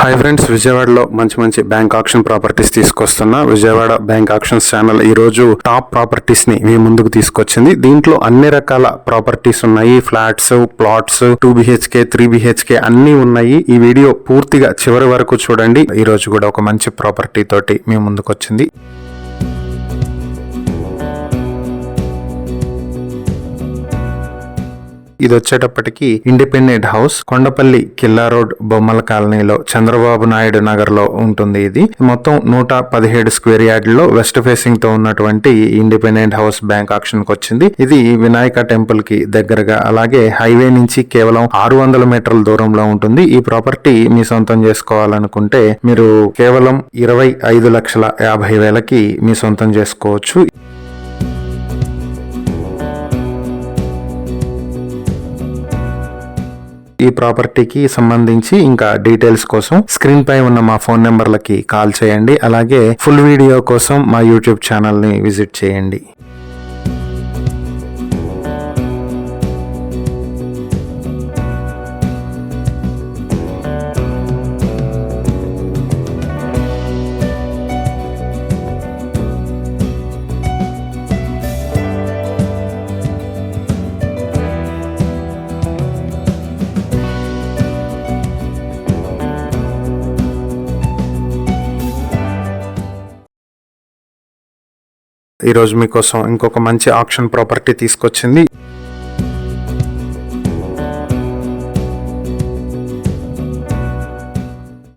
Hi friends, విజయవాడలో మంచి bank auction properties తీసుకొస్తున్నా. విజయవాడ బ్యాంక్ ఆక్షన్స్ ఛానల్ ఈ రోజు టాప్ ప్రాపర్టీస్ ని మీ ముందుకు తీసుకొచ్చింది. దీంట్లో అన్ని రకాల ప్రాపర్టీస్ ఉన్నాయి. ఫ్లాట్స్, ప్లాట్స్, 2 BHK 3 BHK అన్ని ఉన్నాయి. ఈ వీడియో పూర్తిగా చివరి వరకు చూడండి. ఈ రోజు కూడా ఒక మంచి ప్రాపర్టీ తోటి మీ ముందుకు వచ్చింది. ఇది వచ్చేటప్పటికి ఇండిపెండెంట్ హౌస్, కొండపల్లి కిల్లా రోడ్, బొమ్మల కాలనీలో, చంద్రబాబు నాయుడు నగర్ లో ఉంటుంది. ఇది మొత్తం 117 స్క్వేర్ యార్డ్ లో వెస్ట్ ఫేసింగ్ తో ఉన్నటువంటి ఇండిపెండెంట్ హౌస్ బ్యాంక్ ఆక్షన్ కి వచ్చింది. ఇది వినాయక టెంపుల్ కి దగ్గరగా, అలాగే హైవే నుంచి కేవలం 600 మీటర్ల దూరంలో ఉంటుంది. ఈ ప్రాపర్టీ మీ సొంతం చేసుకోవాలనుకుంటే మీరు కేవలం 25,50,000కి మీ సొంతం చేసుకోవచ్చు. ఈ ప్రాపర్టీకి సంబంధించి ఇంకా డీటెయిల్స్ కోసం స్క్రీన్ పై ఉన్న మా ఫోన్ నెంబర్లకి కాల్ చేయండి. అలాగే ఫుల్ వీడియో కోసం మా యూట్యూబ్ ఛానల్ ని విజిట్ చేయండి. ఈ రోజు మీకోసం ఇంకొక మంచి ఆక్షన్ ప్రాపర్టీ తీసుకొచ్చింది.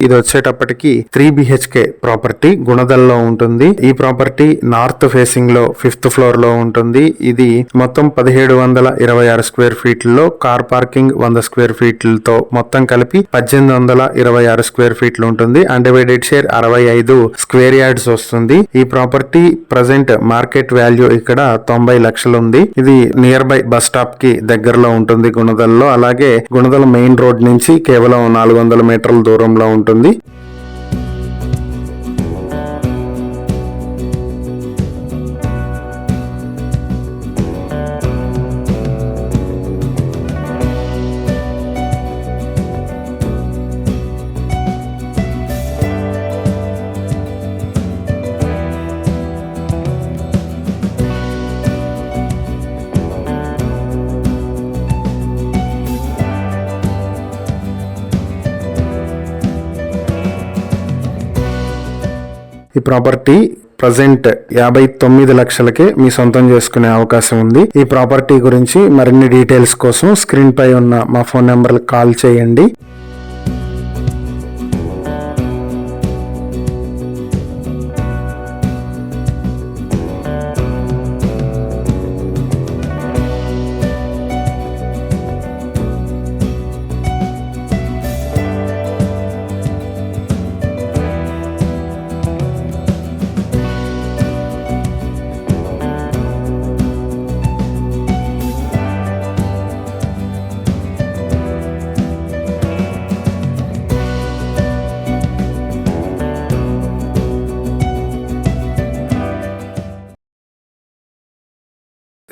ఇది వచ్చేటప్పటికి 3 BHK ప్రాపర్టీ గుణదల్లో ఉంటుంది. ఈ ప్రాపర్టీ నార్త్ ఫేసింగ్ లో 5th ఫ్లోర్ లో ఉంటుంది. ఇది మొత్తం 1726 స్క్వేర్ ఫీట్లలో కార్ పార్కింగ్ 100 స్క్వేర్ ఫీట్లతో మొత్తం కలిపి 1826 స్క్వేర్ ఫీట్లు ఉంటుంది. అన్డివైడెడ్ షేర్ 65 స్క్వేర్ యార్డ్స్ వస్తుంది. ఈ ప్రాపర్టీ ప్రజెంట్ మార్కెట్ వాల్యూ ఇక్కడ 90 లక్షలు ఉంది. ఇది నియర్ బై బస్ స్టాప్ కి దగ్గరలో ఉంటుంది గుణదల్లో. అలాగే గుణదల మెయిన్ రోడ్ నుంచి కేవలం 400 మీటర్ల దూరంలో ఉంటుంది. ఈ ప్రాపర్టీ ప్రజెంట్ 59 లక్షలకే మీ సొంతం చేసుకునే అవకాశం ఉంది. ఈ ప్రాపర్టీ గురించి మరిన్ని డీటెయిల్స్ కోసం స్క్రీన్ పై ఉన్న మా ఫోన్ నెంబర్కి కాల్ చేయండి.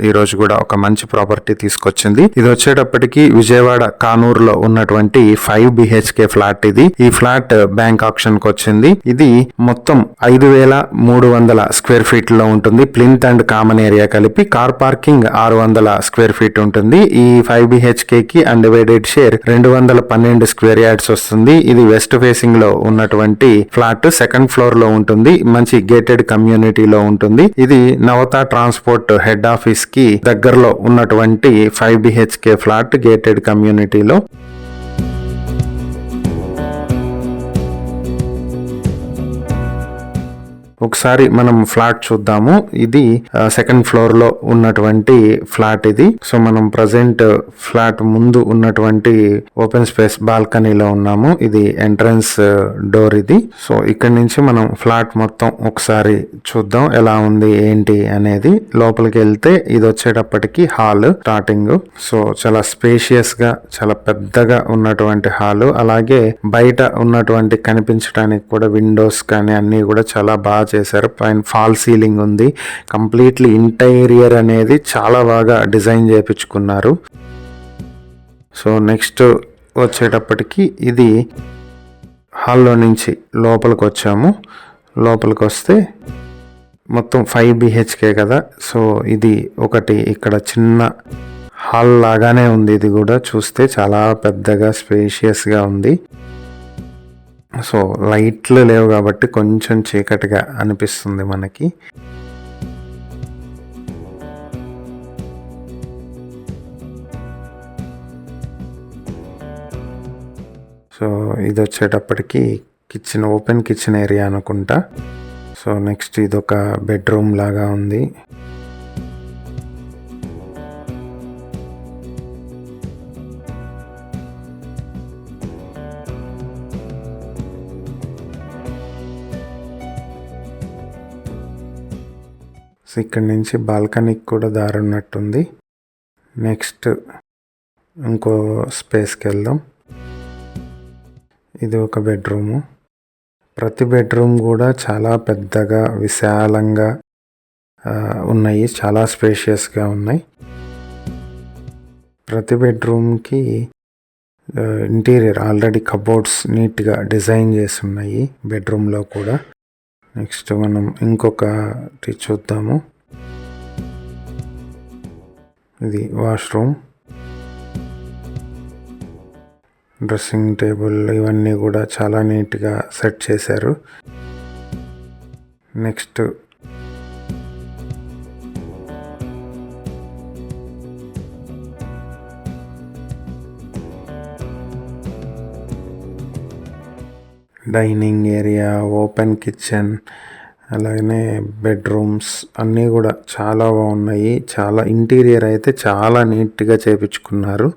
ఈ రోజు కూడా ఒక మంచి ప్రాపర్టీ తీసుకొచ్చింది. ఇది వచ్చేటప్పటికి విజయవాడ కానూరులో ఉన్నటువంటి 5 BHK ఫ్లాట్. ఇది ఈ ఫ్లాట్ బ్యాంక్ ఆక్షన్ కి వచ్చింది. ఇది మొత్తం 5,300 స్క్వేర్ ఫీట్ లో ఉంటుంది. ప్లింత్ అండ్ కామన్ ఏరియా కలిపి కార్ పార్కింగ్ 600 స్క్వేర్ ఫీట్ ఉంటుంది. ఈ 5 BHK కి అన్డివైడెడ్ షేర్ 212 స్క్వేర్ యార్డ్స్ వస్తుంది. ఇది వెస్ట్ ఫేసింగ్ లో ఉన్నటువంటి ఫ్లాట్, 2nd ఫ్లోర్ లో ఉంటుంది. మంచి గేటెడ్ కమ్యూనిటీలో ఉంటుంది. ఇది నవత ట్రాన్స్పోర్ట్ హెడ్ ఆఫీస్ కి దగ్గరలో ఉన్నటువంటి 5 BHK ఫ్లాట్ గేటెడ్ కమ్యూనిటీలో. ఒకసారి మనం ఫ్లాట్ చూద్దాము. ఇది 2nd ఫ్లోర్ లో ఉన్నటువంటి ఫ్లాట్ ఇది. సో మనం ప్రజెంట్ ఫ్లాట్ ముందు ఉన్నటువంటి ఓపెన్ స్పేస్ బాల్కనీలో ఉన్నాము. ఇది ఎంట్రన్స్ డోర్ ఇది. సో ఇక్కడ నుంచి మనం ఫ్లాట్ మొత్తం ఒకసారి చూద్దాం ఎలా ఉంది ఏంటి అనేది. లోపలికి వెళ్తే ఇది వచ్చేటప్పటికి హాల్ స్టార్టింగ్. సో చాలా స్పేషియస్ గా, చాలా పెద్దగా ఉన్నటువంటి హాల్. అలాగే బయట ఉన్నటువంటి కనిపించడానికి కూడా విండోస్ కానీ అన్ని కూడా చాలా బాగా చేశారు. పైన ఫాల్ సీలింగ్ ఉంది. కంప్లీట్లీ ఇంటీరియర్ అనేది చాలా బాగా డిజైన్ చేయించుకున్నారు. సో నెక్స్ట్ వచ్చేటప్పటికి ఇది హాల్లో నుంచి లోపలికి వచ్చాము. లోపలికి వస్తే మొత్తం 5 BHK కదా. సో ఇది ఒకటి ఇక్కడ చిన్న హాల్ లాగానే ఉంది. ఇది కూడా చూస్తే చాలా పెద్దగా స్పేషియస్గా ఉంది. సో లైట్లు లేవు కాబట్టి కొంచెం చీకటిగా అనిపిస్తుంది మనకి. సో ఇది వచ్చేటప్పటికి కిచెన్, ఓపెన్ కిచెన్ ఏరియా అనుకుంటా. సో నెక్స్ట్ ఇదొక బెడ్రూమ్ లాగా ఉంది. సో ఇక్కడ నుంచి బాల్కనీకి కూడా దారి ఉన్నట్టుంది. నెక్స్ట్ ఇంకో స్పేస్కి వెళ్దాం. ఇది ఒక బెడ్రూము. ప్రతి బెడ్రూమ్ కూడా చాలా పెద్దగా విశాలంగా ఉన్నాయి, చాలా స్పేషియస్గా ఉన్నాయి. ప్రతి బెడ్రూమ్కి ఇంటీరియర్ ఆల్రెడీ కబోర్డ్స్ నీట్గా డిజైన్ చేసి ఉన్నాయి బెడ్రూమ్లో కూడా. నెక్స్ట్ మనం ఇంకొకటి చూద్దాము. ఇది వాష్రూమ్, డ్రెస్సింగ్ టేబుల్ ఇవన్నీ కూడా చాలా నీట్గా సెట్ చేశారు. Next dining area, open kitchen, అలాగనే బెడ్రూమ్స్ అన్నీ కూడా చాలా బాగున్నాయి. చాలా ఇంటీరియర్ అయితే చాలా నీట్గా చేపించుకున్నారు.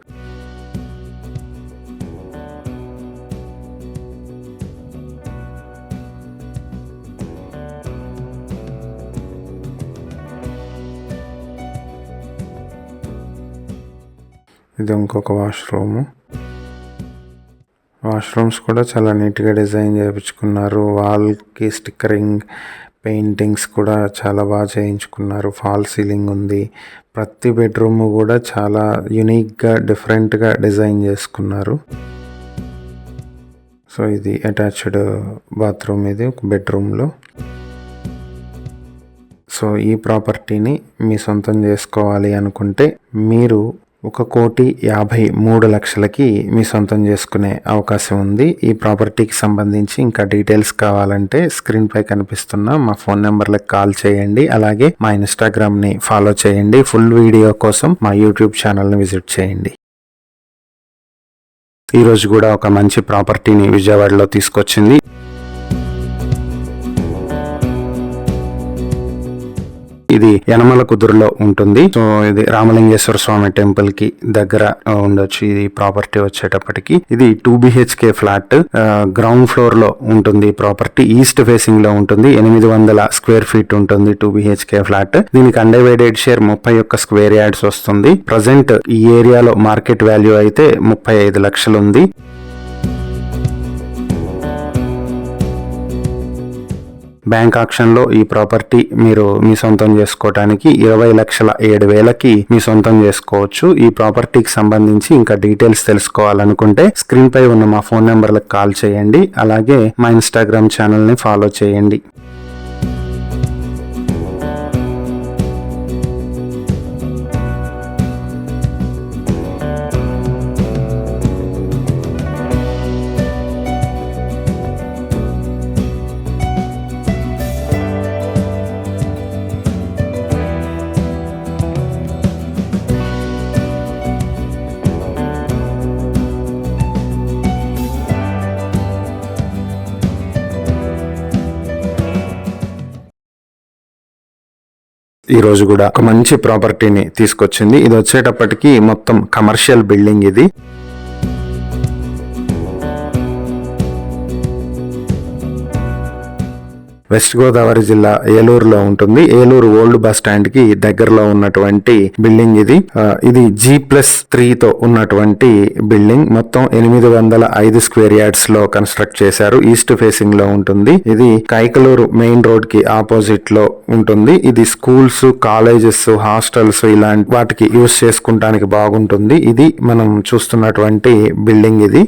ఇది ఇంకొక వాష్రూమ్స్ కూడా చాలా నీట్గా డిజైన్ చేయించుకున్నారు. వాల్కి స్టిక్కరింగ్, పెయింటింగ్స్ కూడా చాలా బాగా చేయించుకున్నారు. ఫాల్ సీలింగ్ ఉంది. ప్రతి బెడ్రూమ్ కూడా చాలా యూనిక్గా డిఫరెంట్గా డిజైన్ చేసుకున్నారు. సో ఇది అటాచ్డ్ బాత్రూమ్, ఇది ఒక బెడ్రూమ్లో. సో ఈ ప్రాపర్టీని మీ సొంతం చేసుకోవాలి అనుకుంటే మీరు 1,53,00,000కి మీ సొంతం చేసుకునే అవకాశం ఉంది. ఈ ప్రాపర్టీకి సంబంధించి ఇంకా డీటెయిల్స్ కావాలంటే స్క్రీన్ పై కనిపిస్తున్న మా ఫోన్ నెంబర్లకు కాల్ చేయండి. అలాగే మా ఇన్స్టాగ్రామ్ని ఫాలో చేయండి. ఫుల్ వీడియో కోసం మా యూట్యూబ్ ఛానల్ని విజిట్ చేయండి. ఈరోజు కూడా ఒక మంచి ప్రాపర్టీని విజయవాడలో తీసుకొచ్చింది. ఇది యనమల కుదురులో ఉంటుంది. సో ఇది రామలింగేశ్వర స్వామి టెంపుల్ కి దగ్గర ఉండొచ్చు. ఇది ప్రాపర్టీ వచ్చేటప్పటికి ఇది 2 BHK ఫ్లాట్, గ్రౌండ్ ఫ్లోర్ లో ఉంటుంది. ప్రాపర్టీ ఈస్ట్ ఫేసింగ్ లో ఉంటుంది. 800 స్క్వేర్ ఫీట్ ఉంటుంది 2 BHK ఫ్లాట్. దీనికి అన్డివైడెడ్ షేర్ 31 స్క్వేర్ యార్డ్స్ వస్తుంది. ప్రజెంట్ ఈ ఏరియాలో మార్కెట్ వాల్యూ అయితే 35 లక్షలు ఉంది. బ్యాంక్ ఆక్షన్లో ఈ ప్రాపర్టీ మీరు మీ సొంతం చేసుకోవడానికి 20,07,000కి మీ సొంతం చేసుకోవచ్చు. ఈ ప్రాపర్టీకి సంబంధించి ఇంకా డీటెయిల్స్ తెలుసుకోవాలనుకుంటే స్క్రీన్ పై ఉన్న మా ఫోన్ నెంబర్లకు కాల్ చేయండి. అలాగే మా ఇన్స్టాగ్రామ్ ఛానల్ని ఫాలో చేయండి. ఈ రోజు కూడా ఒక మంచి ప్రాపర్టీని తీసుకొచ్చింది. ఇది వచ్చేటప్పటికి మొత్తం కమర్షియల్ బిల్డింగ్. ఇది వెస్ట్ గోదావరి జిల్లా ఏలూరులో ఉంటుంది. ఏలూరు ఓల్డ్ బస్ స్టాండ్ కి దగ్గరలో ఉన్నటువంటి బిల్డింగ్ ఇది. ఇది G+3తో ఉన్నటువంటి బిల్డింగ్. మొత్తం 805 స్క్వేర్ యార్డ్స్ లో కన్స్ట్రక్ట్ చేశారు. ఈస్ట్ ఫేసింగ్ లో ఉంటుంది. ఇది కైకలూరు మెయిన్ రోడ్ కి ఆపోజిట్ లో ఉంటుంది. ఇది స్కూల్స్, కాలేజెస్, హాస్టల్స్ ఇలాంటి వాటికి యూజ్ చేసుకుంటానికి బాగుంటుంది. ఇది మనం చూస్తున్నటువంటి బిల్డింగ్. ఇది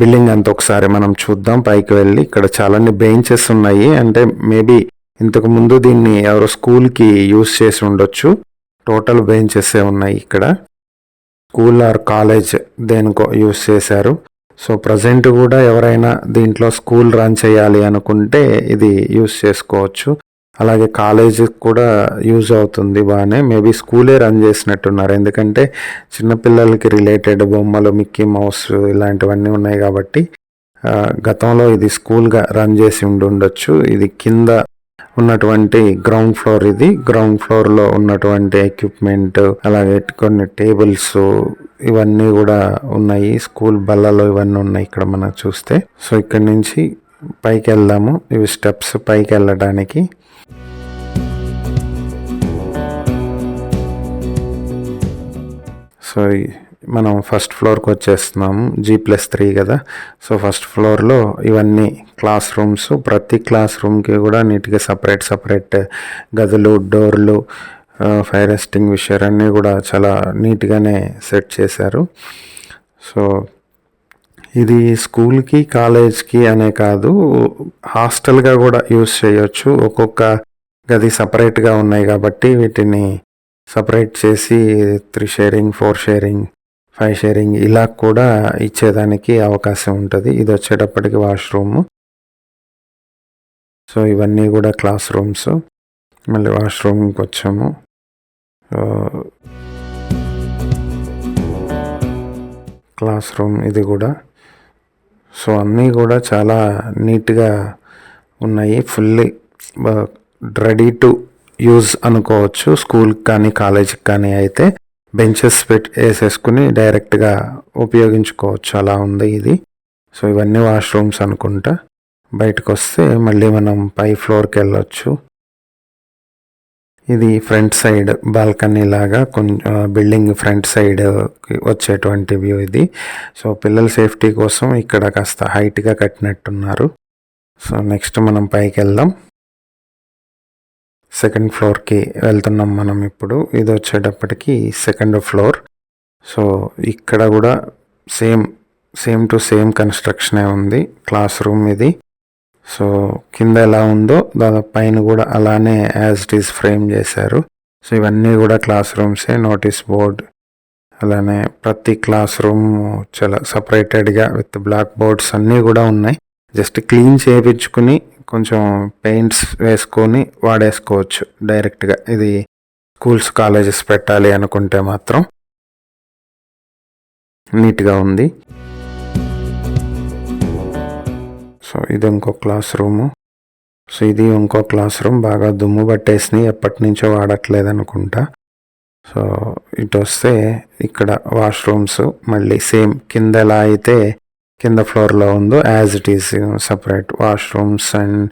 బిల్డింగ్ అంతా ఒకసారి మనం చూద్దాం. పైకి వెళ్ళి ఇక్కడ చాలాన్ని బెంచెస్ ఉన్నాయి. అంటే మేబీ ఇంతకు ముందు దీన్ని ఎవరో స్కూల్కి యూస్ చేసి ఉండొచ్చు. టోటల్ బెంచెస్ ఉన్నాయి ఇక్కడ. స్కూల్ ఆర్ కాలేజ్ దేనికో యూస్ చేశారు. సో ప్రజెంట్ కూడా ఎవరైనా దీంట్లో స్కూల్ రన్ చేయాలి అనుకుంటే ఇది యూస్ చేసుకోవచ్చు. అలాగే కాలేజ్ కూడా యూజ్ అవుతుంది బాగానే. మేబీ స్కూలే రన్ చేసినట్టున్నారు, ఎందుకంటే చిన్నపిల్లలకి రిలేటెడ్ బొమ్మలు, మిక్కీ మౌస్ ఇలాంటివన్నీ ఉన్నాయి కాబట్టి గతంలో ఇది స్కూల్గా రన్ చేసి ఉండొచ్చు. ఇది కింద ఉన్నటువంటి గ్రౌండ్ ఫ్లోర్. ఇది గ్రౌండ్ ఫ్లోర్లో ఉన్నటువంటి ఎక్విప్మెంట్, అలాగే కొన్ని టేబుల్స్ ఇవన్నీ కూడా ఉన్నాయి. స్కూల్ బల్లలు ఇవన్నీ ఉన్నాయి ఇక్కడ మనం చూస్తే. సో ఇక్కడ నుంచి పైకి వెళ్దాము. ఇవి స్టెప్స్ పైకి వెళ్ళడానికి. సో మనం ఫస్ట్ ఫ్లోర్కి వచ్చేస్తున్నాము. G+3 కదా. సో ఫస్ట్ ఫ్లోర్లో ఇవన్నీ క్లాస్ రూమ్స్. ప్రతి క్లాస్ రూమ్కి కూడా నీట్గా సపరేట్ గదులు, డోర్లు, ఫైర్ ఎక్స్టింగ్విషర్ అన్నీ కూడా చాలా నీట్గానే సెట్ చేశారు. సో ఇది స్కూల్కి, కాలేజ్కి అనే కాదు, హాస్టల్గా కూడా యూస్ చేయొచ్చు. ఒక్కొక్క గది సపరేట్గా ఉన్నాయి కాబట్టి వీటిని సపరేట్ చేసి 3 షేరింగ్, 4 షేరింగ్, 5 షేరింగ్ ఇలా కూడా ఇచ్చేదానికి అవకాశం ఉంటుంది. ఇది వచ్చేటప్పటికి వాష్రూమ్. సో ఇవన్నీ కూడా క్లాస్ రూమ్స్. మళ్ళీ వాష్రూమ్కి వచ్చాము. క్లాస్ రూమ్ ఇది కూడా. సో అన్నీ కూడా చాలా నీట్గా ఉన్నాయి. ఫుల్లీ రెడీ టు యూజ్ అనుకోవచ్చు. స్కూల్కి కానీ కాలేజీకి కానీ అయితే బెంచెస్ వేసేసుకుని డైరెక్ట్గా ఉపయోగించుకోవచ్చు. అలా ఉంది ఇది. సో ఇవన్నీ వాష్రూమ్స్ అనుకుంటా. బయటకు వస్తే మళ్ళీ మనం పై ఫ్లోర్కి వెళ్ళొచ్చు. ఇది ఫ్రంట్ సైడ్ బాల్కనీ లాగా, కొంచెం బిల్డింగ్ ఫ్రంట్ సైడ్ వచ్చేటువంటి వ్యూ ఇది. సో పిల్లల సేఫ్టీ కోసం ఇక్కడ కాస్త హైట్గా కట్టినట్టున్నారు. సో నెక్స్ట్ మనం పైకి వెళ్దాం. సెకండ్ ఫ్లోర్కి వెళ్తున్నాం మనం ఇప్పుడు. ఇది వచ్చేటప్పటికి సెకండ్ ఫ్లోర్. సో ఇక్కడ కూడా సేమ్ టు సేమ్ కన్స్ట్రక్షనే ఉంది. క్లాస్ రూమ్ ఇది. సో కింద ఎలా ఉందో దాదాపు పైన కూడా అలానే యాజ్ ఇట్ ఈస్ ఫ్రేమ్ చేశారు. సో ఇవన్నీ కూడా క్లాస్ రూమ్సే. నోటీస్ బోర్డ్, అలానే ప్రతి క్లాస్ రూమ్ చాలా సపరేటెడ్గా విత్ బ్లాక్ బోర్డ్స్ అన్నీ కూడా ఉన్నాయి. జస్ట్ క్లీన్ చేయించుకుని కొంచెం పెయింట్స్ వేసుకొని వాడేసుకోవచ్చు డైరెక్ట్గా. ఇది స్కూల్స్, కాలేజెస్ పెట్టాలి అనుకుంటే మాత్రం. నీట్గా ఉంది. సో ఇది ఇంకో క్లాస్ రూము. సో ఇది ఇంకో క్లాస్ రూమ్. బాగా దుమ్ము పట్టేసి ఎప్పటి నుంచో వాడట్లేదు అనుకుంటా. సో ఇటు వస్తే ఇక్కడ వాష్రూమ్స్ మళ్ళీ సేమ్ కింద ఎలా అయితే కింద ఫ్లోర్లో ఉందో as it is separate washrooms and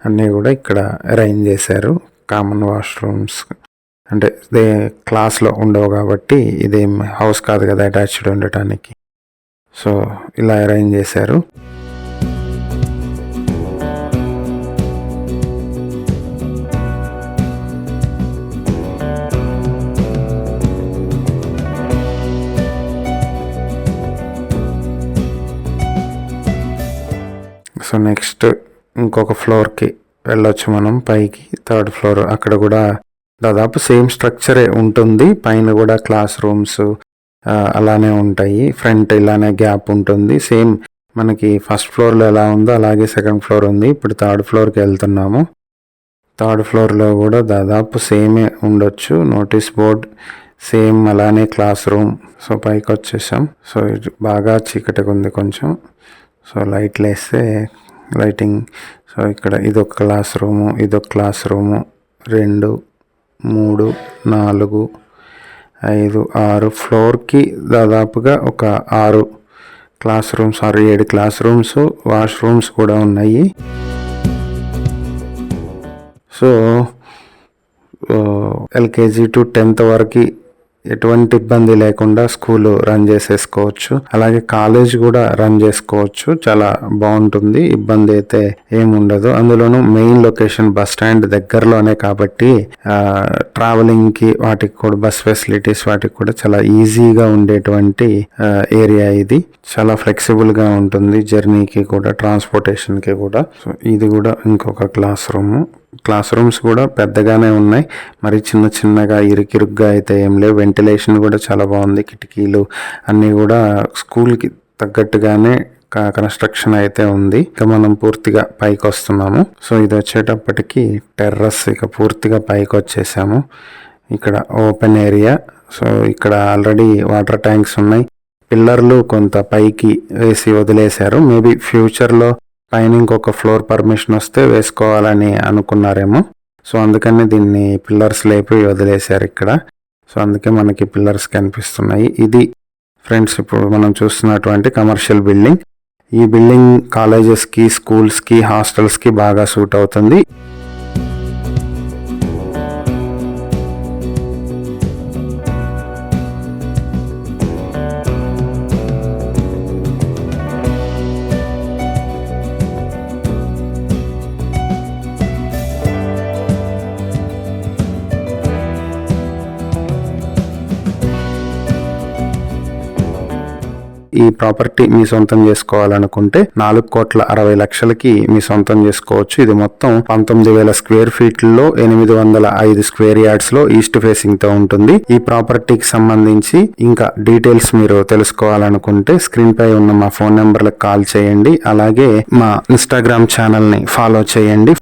అన్నీ కూడా ఇక్కడ అరేంజ్ చేశారు. కామన్ వాష్రూమ్స్ అంటే ఇదే క్లాస్లో ఉండవు కాబట్టి ఇదేం హౌస్ కాదు కదా అటాచ్డ్ ఉండటానికి. సో ఇలా అరేంజ్ చేశారు. సో నెక్స్ట్ ఇంకొక ఫ్లోర్కి వెళ్ళొచ్చు మనం పైకి. Third floor. అక్కడ కూడా దాదాపు సేమ్ స్ట్రక్చరే ఉంటుంది. పైన కూడా క్లాస్ రూమ్స్ అలానే ఉంటాయి. ఫ్రంట్ ఇలానే గ్యాప్ ఉంటుంది. సేమ్ మనకి ఫస్ట్ ఫ్లోర్లో ఎలా ఉందో అలాగే సెకండ్ ఫ్లోర్ ఉంది. ఇప్పుడు థర్డ్ ఫ్లోర్కి వెళ్తున్నాము. థర్డ్ ఫ్లోర్లో కూడా దాదాపు సేమే ఉండొచ్చు. నోటీస్ బోర్డ్ సేమ్ అలానే క్లాస్ రూమ్. సో పైకి వచ్చేసాం. సో ఇది బాగా చీకటిగా ఉంది కొంచెం. సో లైట్లు వేస్తే లైటింగ్. సో ఇక్కడ ఇదొక క్లాస్ రూము, ఇదొక క్లాస్ రూము. 2, 3, 4, 5, 6 ఫ్లోర్కి దాదాపుగా ఒక 6 class rooms, 7 class rooms, washrooms కూడా ఉన్నాయి. సో LKG to 10th వరకు ఎటువంటి ఇబ్బంది లేకుండా స్కూల్ రన్ చేసేసుకోవచ్చు. అలాగే కాలేజ్ కూడా రన్ చేసుకోవచ్చు. చాలా బాగుంటుంది, ఇబ్బంది అయితే ఏముండదు. అందులోనూ మెయిన్ లొకేషన్ బస్ స్టాండ్ దగ్గరలోనే కాబట్టి ట్రావెలింగ్ కి వాటికి కూడా బస్ ఫెసిలిటీస్ వాటికి కూడా చాలా ఈజీగా ఉండేటువంటి ఏరియా ఇది. చాలా ఫ్లెక్సిబుల్ గా ఉంటుంది జర్నీకి కూడా, ట్రాన్స్పోర్టేషన్ కి కూడా. సో ఇది కూడా ఇంకొక క్లాస్ రూమ్స్ కూడా పెద్దగానే ఉన్నాయి, మరి చిన్నగా ఇరుకిరుగ్గా అయితే ఏం లేవు. వెంటిలేషన్ కూడా చాలా బాగుంది, కిటికీలు అన్నీ కూడా స్కూల్కి తగ్గట్టుగానే కన్స్ట్రక్షన్ అయితే ఉంది. ఇక మనం పూర్తిగా పైకి వస్తున్నాము. సో ఇది వచ్చేటప్పటికి టెర్రస్, ఇక పూర్తిగా పైకి వచ్చేసాము. ఇక్కడ ఓపెన్ ఏరియా. సో ఇక్కడ ఆల్రెడీ వాటర్ ట్యాంక్స్ ఉన్నాయి. పిల్లర్లు కొంత పైకి వేసి వదిలేశారు. మేబీ ఫ్యూచర్లో పైన ఇంకొక ఫ్లోర్ పర్మిషన్ వస్తే వేసుకోవాలని అనుకున్నారేమో. సో అందుకని దీన్ని పిల్లర్స్ లేపి వదిలేశారు ఇక్కడ. సో అందుకే మనకి పిల్లర్స్ కనిపిస్తున్నాయి. ఇది ఫ్రెండ్స్ ఇప్పుడు మనం చూస్తున్నటువంటి కమర్షియల్ బిల్డింగ్. ఈ బిల్డింగ్ కాలేజెస్కి, స్కూల్స్కి, హాస్టల్స్కి బాగా సూట్ అవుతుంది. ఈ ప్రాపర్టీ మీ సొంతం చేసుకోవాలనుకుంటే 4,60,00,000కి మీ సొంతం చేసుకోవచ్చు. ఇది మొత్తం 19,000 స్క్వేర్ ఫీట్లో 805 స్క్వేర్ యార్డ్స్ లో ఈస్ట్ ఫేసింగ్ తో ఉంటుంది. ఈ ప్రాపర్టీకి సంబంధించి ఇంకా డీటెయిల్స్ మీరు తెలుసుకోవాలనుకుంటే స్క్రీన్ పై ఉన్న మా ఫోన్ నెంబర్లకు కాల్ చేయండి. అలాగే మా ఇన్స్టాగ్రామ్ ఛానల్ ని ఫాలో చేయండి.